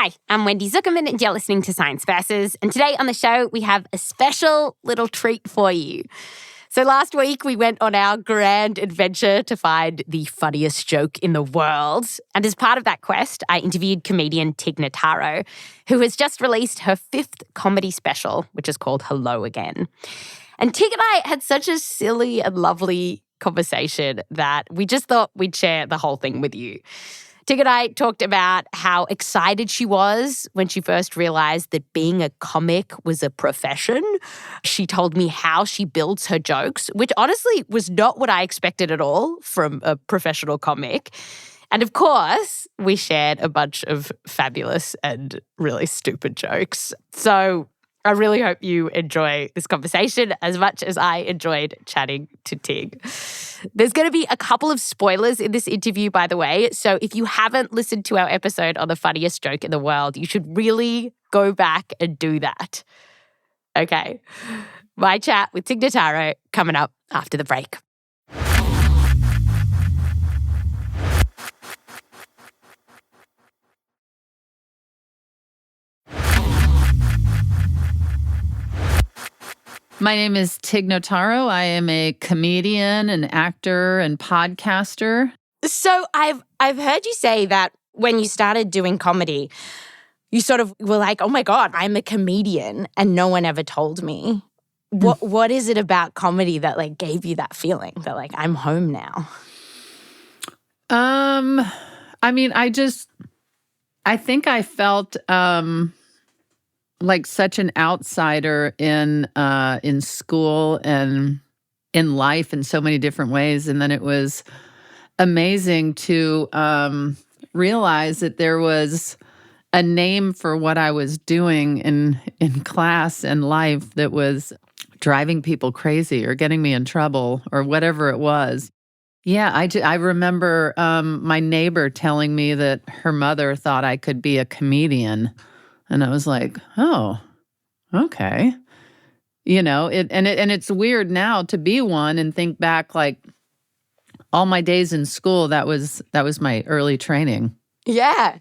Hi, I'm Wendy Zukerman, and you're listening to Science Versus. And today on the show, we have a special little treat for you. So last week, we went on our grand adventure to find the funniest joke in the world. And as part of that quest, I interviewed comedian Tig Notaro, who has just released her 5th comedy special, which is called Hello Again. And Tig and I had such a silly and lovely conversation that we just thought we'd share the whole thing with you. Tig and I talked about how excited she was when she first realized that being a comic was a profession. She told me how she builds her jokes, which honestly was not what I expected at all from a professional comic. And of course, we shared a bunch of fabulous and really stupid jokes. So I really hope you enjoy this conversation as much as I enjoyed chatting to Tig. There's going to be a couple of spoilers in this interview, by the way. So if you haven't listened to our episode on the funniest joke in the world, you should really go back and do that. Okay. My chat with Tig Notaro coming up after the break. My name is Tig Notaro. I am a comedian, an actor, and podcaster. So I've heard you say that when you started doing comedy, you sort of were like, oh my God, I'm a comedian, and no one ever told me. What is it about comedy that like gave you that feeling that like I'm home now? I mean, I think I felt like such an outsider in school and in life in so many different ways. And then it was amazing to realize that there was a name for what I was doing in class and life that was driving people crazy or getting me in trouble or whatever it was. Yeah, I remember my neighbor telling me that her mother thought I could be a comedian. And I was like, oh, okay. You know, it's weird now to be one and think back like all my days in school, that was my early training. Yeah.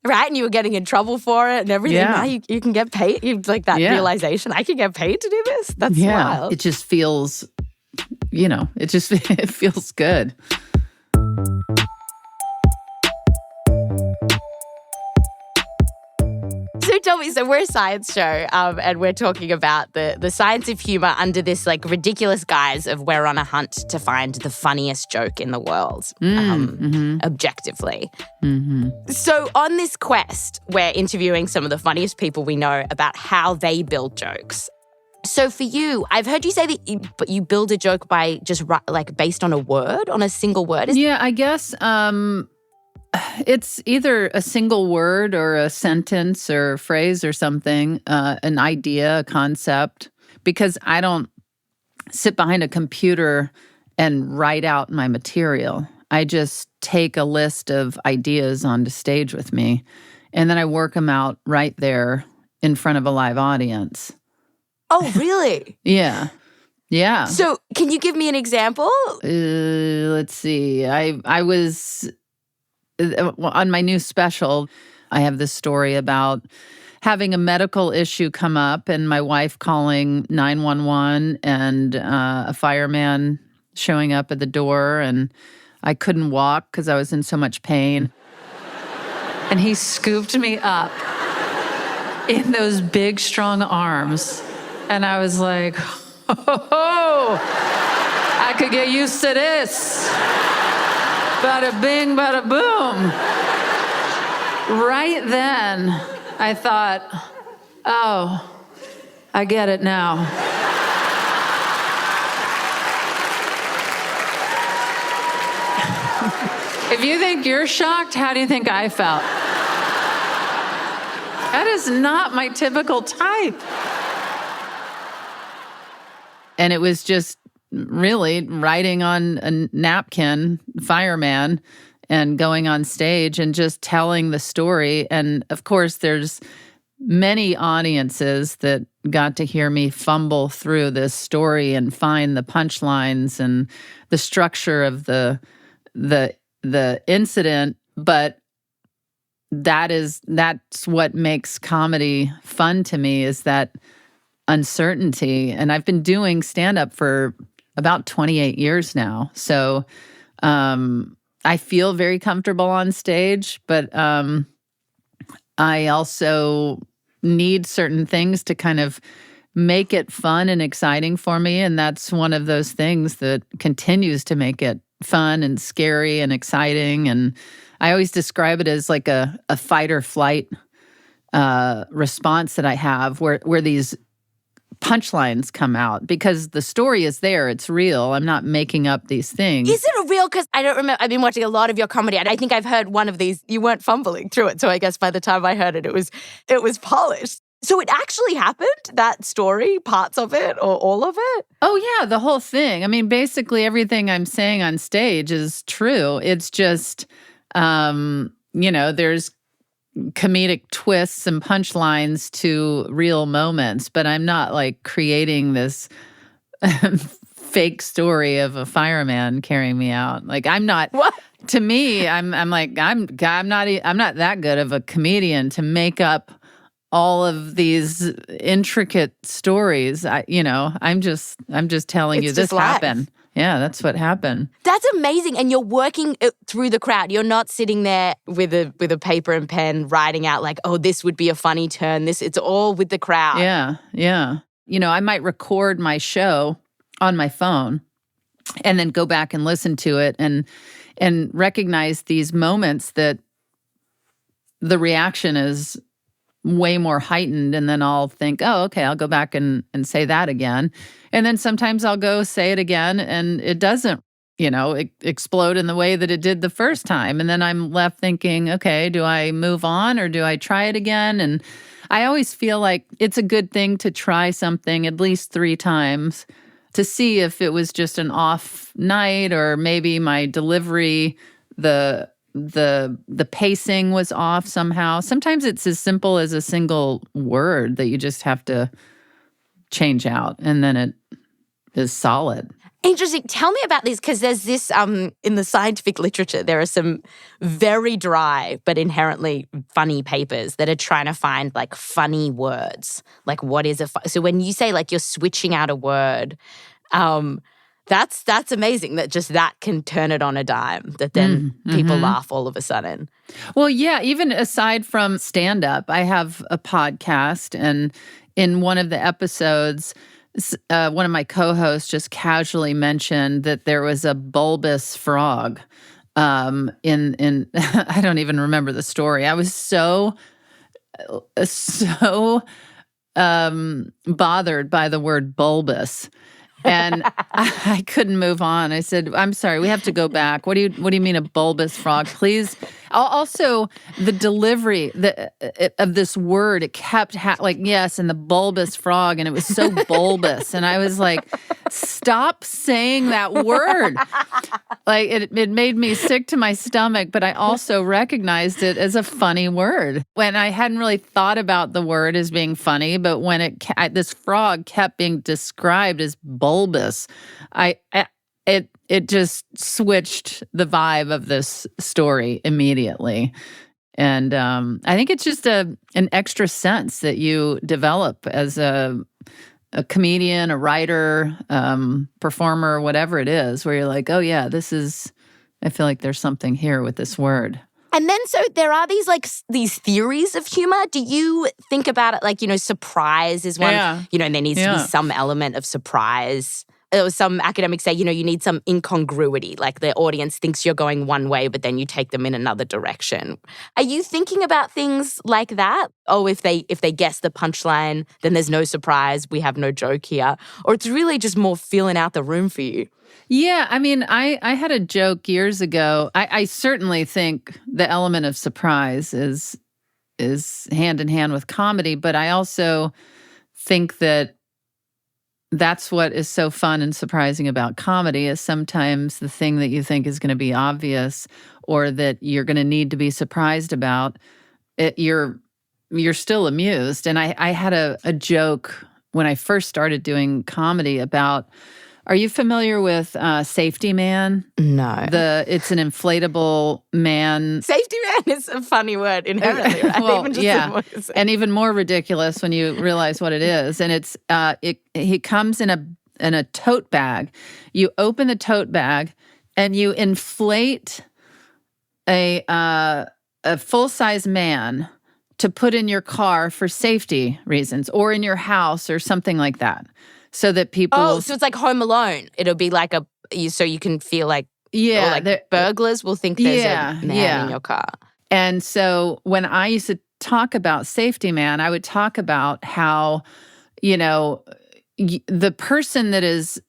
Right. And you were getting in trouble for it and everything. Yeah. Now you can get paid. You like that realization. I can get paid to do this. That's wild. It just feels, it feels good. So tell me, so we're a science show and we're talking about the science of humor under this like ridiculous guise of we're on a hunt to find the funniest joke in the world, objectively. Mm-hmm. So on this quest, we're interviewing some of the funniest people we know about how they build jokes. So for you, I've heard you say that you build a joke by just like based on a word, on a single word. Yeah, I guess it's either a single word or a sentence or a phrase or something, an idea, a concept, because I don't sit behind a computer and write out my material. I just take a list of ideas onto stage with me, and then I work them out right there in front of a live audience. Oh, really? Yeah. Yeah. So can you give me an example? Let's see. I was... on my new special, I have this story about having a medical issue come up and my wife calling 911 and a fireman showing up at the door, and I couldn't walk because I was in so much pain. And he scooped me up in those big, strong arms. And I was like, oh, I could get used to this. Bada bing, bada boom. Right then, I thought, oh, I get it now. If you think you're shocked, how do you think I felt? That is not my typical type. And it was just really writing on a napkin, fireman, and going on stage and just telling the story. And of course, there's many audiences that got to hear me fumble through this story and find the punchlines and the structure of the incident. But that's what makes comedy fun to me, is that uncertainty. And I've been doing stand-up for about 28 years now. So I feel very comfortable on stage, but I also need certain things to kind of make it fun and exciting for me. And that's one of those things that continues to make it fun and scary and exciting. And I always describe it as like a fight or flight response that I have, where these punchlines come out, because the story is there. It's real. I'm not making up these things. Is it a real? Because I don't remember. I've been watching a lot of your comedy, and I think I've heard one of these. You weren't fumbling through it, so I guess by the time I heard it, it was polished. So it actually happened, that story, parts of it or all of it? Oh, yeah, the whole thing. I mean, basically everything I'm saying on stage is true. It's just, there's comedic twists and punchlines to real moments, but I'm not like creating this fake story of a fireman carrying me out. Like, I'm not. What? To me, I'm not that good of a comedian to make up all of these intricate stories. I'm just telling you this happened. Yeah, that's what happened. That's amazing. And you're working through the crowd. You're not sitting there with a paper and pen writing out like, oh, this would be a funny turn. It's all with the crowd. Yeah. I might record my show on my phone and then go back and listen to it and recognize these moments that the reaction is way more heightened, and then I'll think, oh, okay, I'll go back and say that again. And then sometimes I'll go say it again and it doesn't, explode in the way that it did the first time. And then I'm left thinking, okay, do I move on or do I try it again? And I always feel like it's a good thing to try something at least 3 times to see if it was just an off night, or maybe my delivery, the pacing was off somehow. Sometimes it's as simple as a single word that you just have to change out, and then it is solid. Interesting. Tell me about this, because there's this, in the scientific literature, there are some very dry but inherently funny papers that are trying to find like funny words. Like, what is so when you say like you're switching out a word, that's amazing that just that can turn it on a dime, that then people laugh all of a sudden. Well, yeah, even aside from stand-up, I have a podcast, and in one of the episodes, one of my co-hosts just casually mentioned that there was a bulbous frog in I don't even remember the story. I was so bothered by the word bulbous. And I couldn't move on. I said, "I'm sorry, we have to go back. What do you mean a bulbous frog? Please." Also, the delivery of this word, it kept yes, and the bulbous frog, and it was so bulbous, and I was like, "Stop saying that word!" Like it made me sick to my stomach. But I also recognized it as a funny word when I hadn't really thought about the word as being funny. But when this frog kept being described as bulbous, it just switched the vibe of this story immediately. And I think it's just an extra sense that you develop as a comedian, a writer, performer, whatever it is, where you're like, oh yeah, I feel like there's something here with this word. And then so there are these theories of humor. Do you think about it like, surprise is one, Yeah. And there needs to be some element of surprise. Or some academics say, you need some incongruity, like the audience thinks you're going one way, but then you take them in another direction. Are you thinking about things like that? Oh, if they guess the punchline, then there's no surprise, we have no joke here. Or it's really just more filling out the room for you? Yeah, I mean, I had a joke years ago. I certainly think the element of surprise is hand in hand with comedy, but I also think that that's what is so fun and surprising about comedy, is sometimes the thing that you think is going to be obvious or that you're going to need to be surprised about, you're still amused. And I had a joke when I first started doing comedy about Are you familiar with Safety Man? No. It's an inflatable man. Safety man is a funny word inherently, right? Well, Even just yeah, and even more ridiculous when you realize what it is. And it's he comes in a tote bag. You open the tote bag and you inflate a full-size man to put in your car for safety reasons, or in your house or something like that, so that people. Oh, so it's like Home Alone. It'll be like so you can feel like, yeah, or like burglars will think there's a man in your car. And so when I used to talk about Safety Man, I would talk about how, the person that is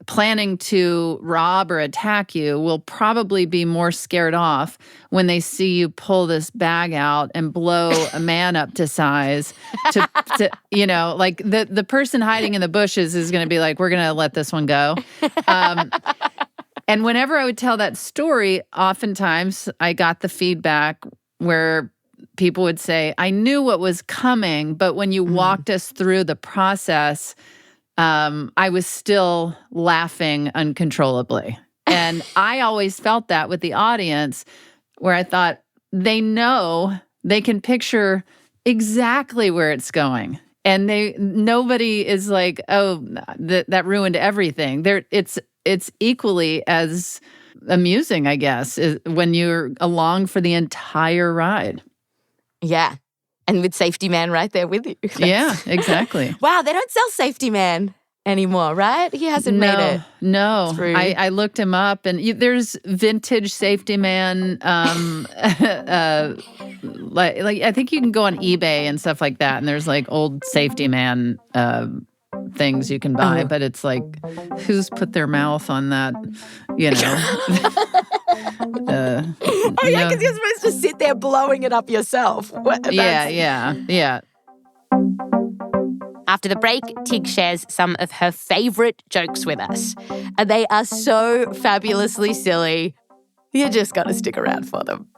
planning to rob or attack you will probably be more scared off when they see you pull this bag out and blow a man up to size to like the person hiding in the bushes is going to be like, we're going to let this one go. And whenever I would tell that story, oftentimes I got the feedback where people would say, I knew what was coming, but when you walked us through the process, I was still laughing uncontrollably. And I always felt that with the audience, where I thought they know, they can picture exactly where it's going. And nobody is like, oh, that ruined everything. It's equally as amusing, I guess, when you're along for the entire ride. Yeah. And with Safety Man right there with you. Yeah, exactly. Wow, they don't sell Safety Man anymore, right? He hasn't made it. No, I looked him up, and there's vintage Safety Man. Like I think you can go on eBay and stuff like that, and there's like old Safety Man things you can buy, but it's like, who's put their mouth on that? Because you're supposed to sit there blowing it up yourself. Yeah. After the break, Tig shares some of her favorite jokes with us. And they are so fabulously silly. You just got to stick around for them.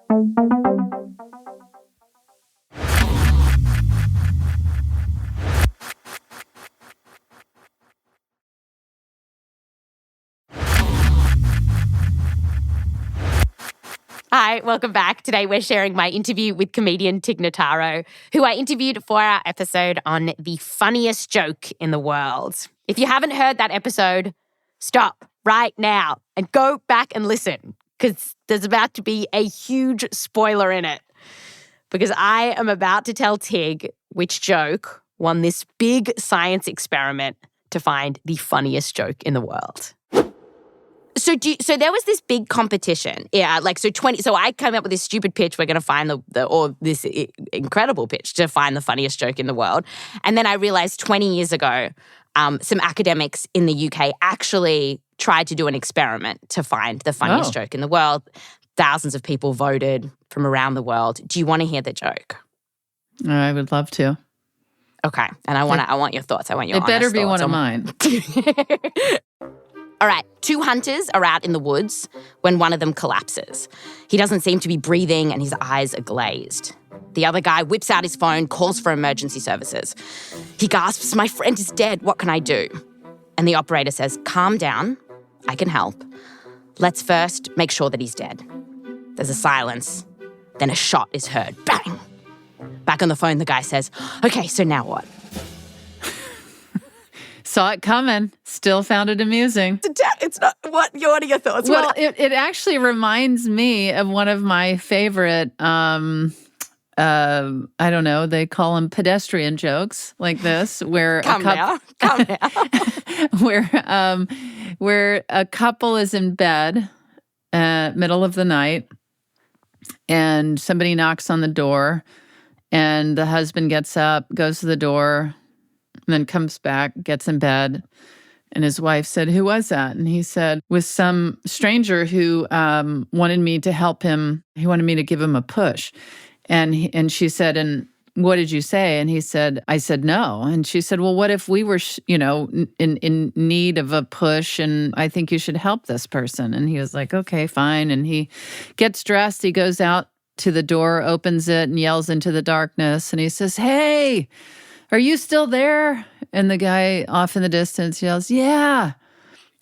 Hi, welcome back. Today we're sharing my interview with comedian Tig Notaro, who I interviewed for our episode on the funniest joke in the world. If you haven't heard that episode, stop right now and go back and listen, because there's about to be a huge spoiler in it. Because I am about to tell Tig which joke won this big science experiment to find the funniest joke in the world. So there was this big competition. Yeah, so I came up with this stupid pitch, we're going to find this incredible pitch to find the funniest joke in the world. And then I realized 20 years ago, some academics in the UK actually tried to do an experiment to find the funniest joke in the world. Thousands of people voted from around the world. Do you want to hear the joke? I would love to. Okay. And I want your thoughts. I want your honest thoughts. It better be one of mine. All right, 2 hunters are out in the woods when one of them collapses. He doesn't seem to be breathing and his eyes are glazed. The other guy whips out his phone, calls for emergency services. He gasps, "My friend is dead, what can I do?" And the operator says, "Calm down, I can help. Let's first make sure that he's dead." There's a silence, then a shot is heard. Bang! Back on the phone, the guy says, "Okay, so now what?" Saw it coming. Still found it amusing. It's not. What are your thoughts? Well, it actually reminds me of one of my favorite. I don't know. They call them pedestrian jokes like this, where Come now. where a couple is in bed, middle of the night, and somebody knocks on the door, and the husband gets up, goes to the door. And then comes back, gets in bed, and his wife said, "Who was that?" And he said, "With some stranger who wanted me to help him. He wanted me to give him a push." And she said, "And what did you say?" And he said, "I said no." And she said, "Well, what if we were, in need of a push, and I think you should help this person?" And he was like, "Okay, fine." And he gets dressed. He goes out to the door, opens it, and yells into the darkness. And he says, "Hey, are you still there?" And the guy off in the distance yells, "Yeah,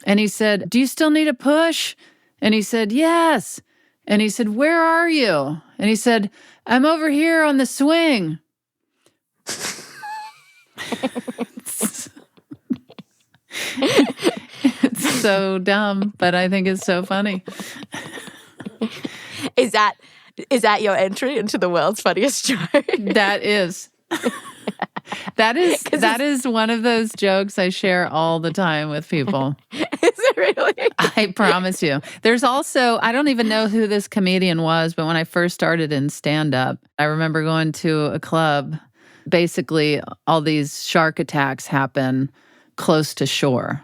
And he said, "Do you still need a push?" And he said, "Yes." And he said, "Where are you?" And he said, "I'm over here on the swing." It's so dumb, but I think it's so funny. Is that your entry into the world's funniest joke? That is. That is one of those jokes I share all the time with people. Is it really? I promise you. There's also, I don't even know who this comedian was, but when I first started in stand-up, I remember going to a club. Basically, all these shark attacks happen close to shore.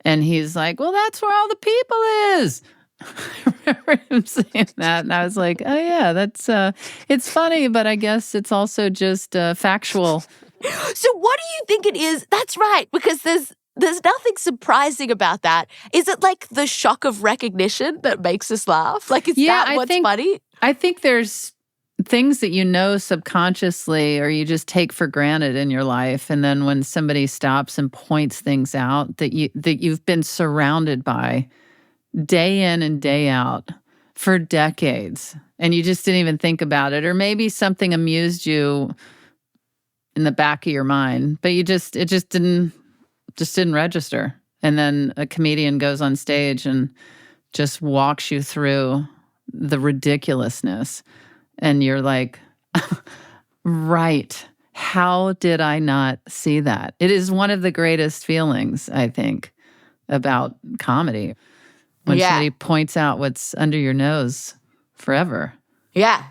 And he's like, "Well, that's where all the people is." I remember him saying that, and I was like, "Oh yeah, that's it's funny, but I guess it's also just factual." So what do you think it is? That's right, because there's nothing surprising about that. Is it like the shock of recognition that makes us laugh? Like, is that what's funny? I think there's things that you know subconsciously or you just take for granted in your life, and then when somebody stops and points things out that you've been surrounded by day in and day out for decades, and you just didn't even think about it, or maybe something amused you in the back of your mind, but it just didn't register. And then a comedian goes on stage and just walks you through the ridiculousness, and you're like, right, how did I not see that? It is one of the greatest feelings, I think, about comedy. When somebody points out what's under your nose forever. Yeah.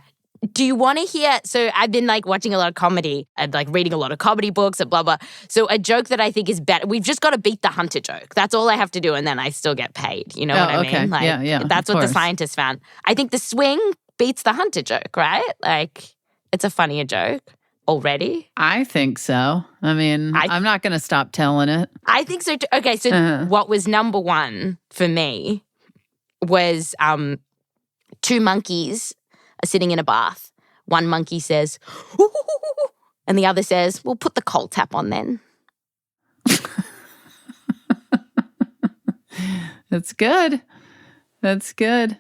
Do you want to hear? So I've been like watching a lot of comedy and like reading a lot of comedy books and blah, blah. So a joke that I think is better, we've just got to beat the hunter joke. That's all I have to do, and then I still get paid. You know what I mean? Like, yeah. That's what the scientists found. I think the swing beats the hunter joke, right? Like, it's a funnier joke already. I think so. I mean, I'm not going to stop telling it. I think so too. Okay, so what was number one for me was two monkeys are sitting in a bath. One monkey says, "Ooh," and the other says, "We'll put the cold tap on then." That's good. That's good.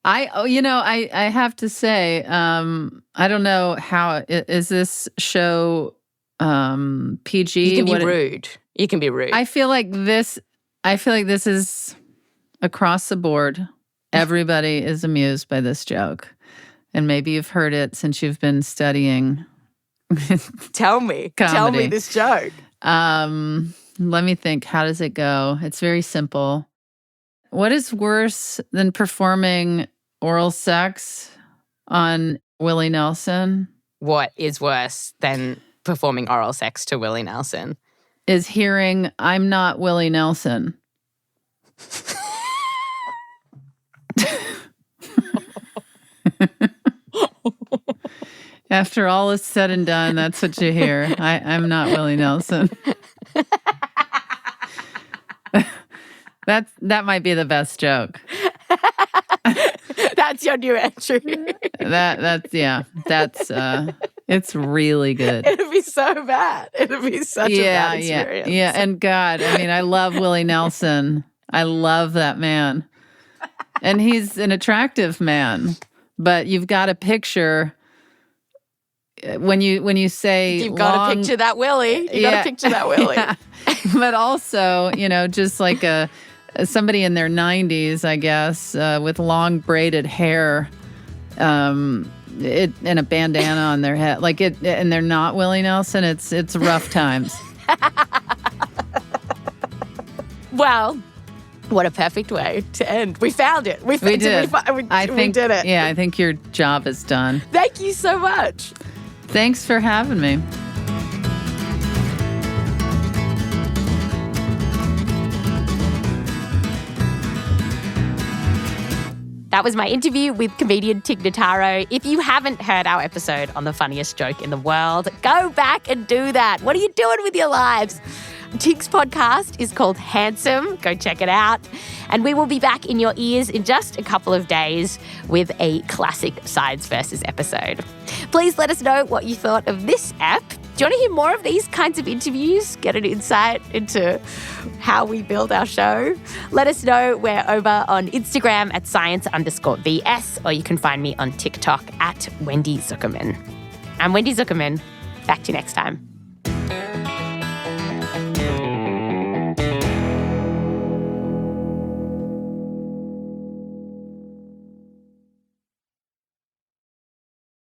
I have to say, I don't know how, is this show PG? You can be rude. You can be rude. I feel like this is across the board. Everybody is amused by this joke. And maybe you've heard it since you've been studying. Tell me this joke. Let me think. How does it go? It's very simple. What is worse than performing oral sex on Willie Nelson? What is worse than performing oral sex to Willie Nelson? Is hearing, "I'm not Willie Nelson." After all is said and done, that's what you hear. I'm not Willie Nelson. That might be the best joke. That's your new entry. It's really good. It'd be so bad. It'd be such a bad experience. Yeah. And God, I mean, I love Willie Nelson. I love that man. And he's an attractive man. But you've got to picture when you say you've got to picture that Willie. You got to picture that Willie. Yeah. But also, just like somebody in their 90s, I guess, with long braided hair, and a bandana on their head, and they're not Willie Nelson. It's rough times. Well, what a perfect way to end. We found it. We did. We did it. Yeah, I think your job is done. Thank you so much. Thanks for having me. That was my interview with comedian Tig Notaro. If you haven't heard our episode on the funniest joke in the world, go back and do that. What are you doing with your lives? Tig's podcast is called Handsome. Go check it out. And we will be back in your ears in just a couple of days with a classic Science Versus episode. Please let us know what you thought of this app. Do you want to hear more of these kinds of interviews? Get an insight into how we build our show? Let us know. We're over on Instagram at science_VS, or you can find me on TikTok at Wendy Zukerman. I'm Wendy Zukerman. Back to you next time.